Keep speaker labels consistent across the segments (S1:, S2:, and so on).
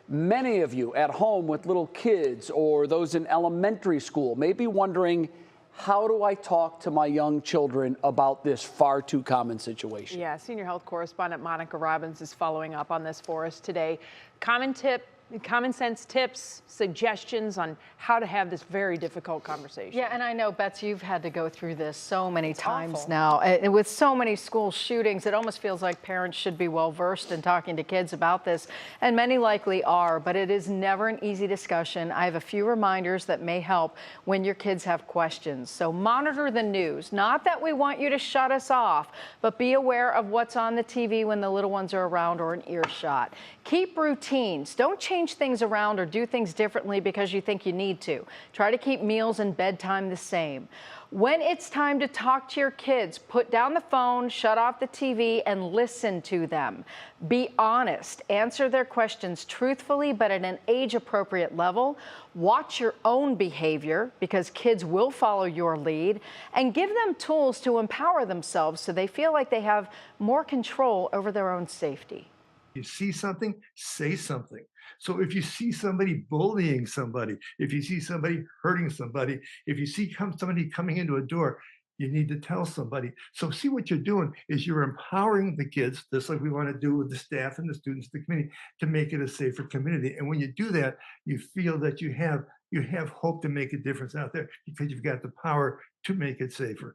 S1: Many of you at home with little kids or those in elementary school may be wondering, how do I talk to my young children about this far too common situation?
S2: Yeah, senior health correspondent Monica Robbins is following up on this for us today. Common sense tips, suggestions on how to have this very difficult conversation.
S3: Yeah, and I know, Betsy, you've had to go through this so many times now. And with so many school shootings, it almost feels like parents should be well versed in talking to kids about this, and many likely are, but it is never an easy discussion. I have a few reminders that may help when your kids have questions. So monitor the news. Not that we want you to shut us off, but be aware of what's on the TV when the little ones are around or in earshot. Keep routines. Don't change things around or do things differently because you think you need to. Try to keep meals and bedtime the same. When it's time to talk to your kids, put down the phone, shut off the TV, and listen to them. Be honest. Answer their questions truthfully, but at an age-appropriate level. Watch your own behavior, because kids will follow your lead, and give them tools to empower themselves so they feel like they have more control over their own safety.
S4: You see something, say something. So if you see somebody bullying somebody, if you see somebody hurting somebody, if you see somebody coming into a door, you need to tell somebody. So see, what you're doing is you're empowering the kids, just like we want to do with the staff and the students, the community, to make it a safer community. And when you do that, you feel that you have hope to make a difference out there, because you've got the power to make it safer.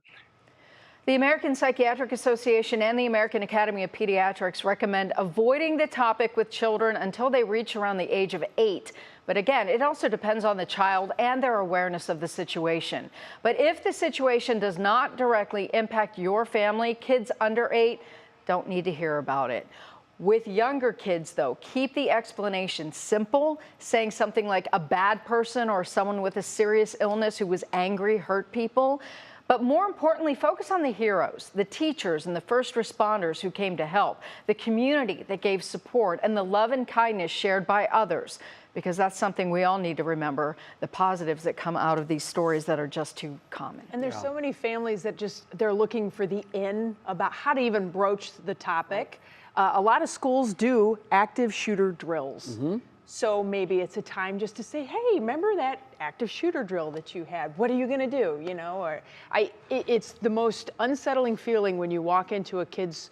S3: The American Psychiatric Association and the American Academy of Pediatrics recommend avoiding the topic with children until they reach around the age of 8. But again, it also depends on the child and their awareness of the situation. But if the situation does not directly impact your family, kids under 8 don't need to hear about it. With younger kids, though, keep the explanation simple, saying something like a bad person or someone with a serious illness who was angry hurt people. But more importantly, focus on the heroes, the teachers and the first responders who came to help, the community that gave support, and the love and kindness shared by others, because that's something we all need to remember, the positives that come out of these stories that are just too common.
S2: And there's so many families that they're looking for the in about how to even broach the topic. A lot of schools do active shooter drills. So maybe it's a time just to say, hey, remember that active shooter drill that you had? What are you going to do? You know, or it's the most unsettling feeling when you walk into a kid's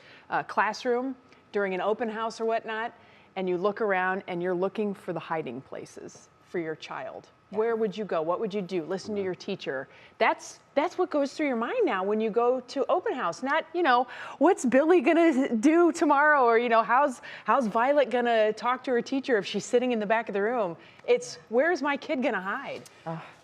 S2: classroom during an open house or whatnot, and you look around and you're looking for the hiding places for your child. Where would you go? What would you do? Listen to your teacher. That's what goes through your mind now when you go to open house. Not, you know, what's Billy gonna do tomorrow? Or, you know, how's Violet gonna talk to her teacher if she's sitting in the back of the room? It's, where's my kid gonna hide?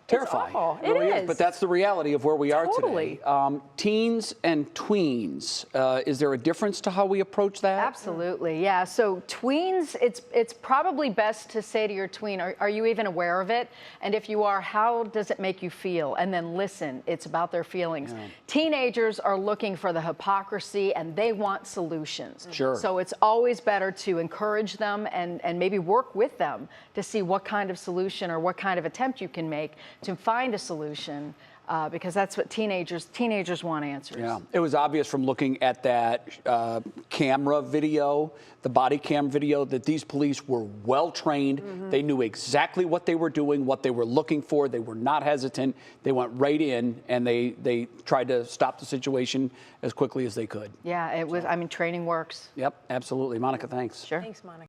S1: Terrifying.
S2: It's awful.
S1: It really is.
S2: is.
S1: But that's the reality of where we are
S2: Totally.
S1: today. Teens and tweens, is there a difference to how we approach that?
S3: Absolutely, yeah. So tweens, it's probably best to say to your tween, are you even aware of it? And if you are, how does it make you feel? And then listen, it's about their feelings. Yeah. Teenagers are looking for the hypocrisy and they want solutions.
S1: Sure.
S3: So it's always better to encourage them and maybe work with them to see what kind of solution or what kind of attempt you can make to find a solution, because that's what teenagers want answers.
S1: Yeah, it was obvious from looking at that camera video, the body cam video, that these police were well trained. They knew exactly what they were doing, what they were looking for. They were not hesitant. They went right in and they tried to stop the situation as quickly as they could.
S3: Yeah, it was. I mean, training works.
S1: Yep, absolutely. Monica, thanks.
S3: Sure.
S2: Thanks, Monica.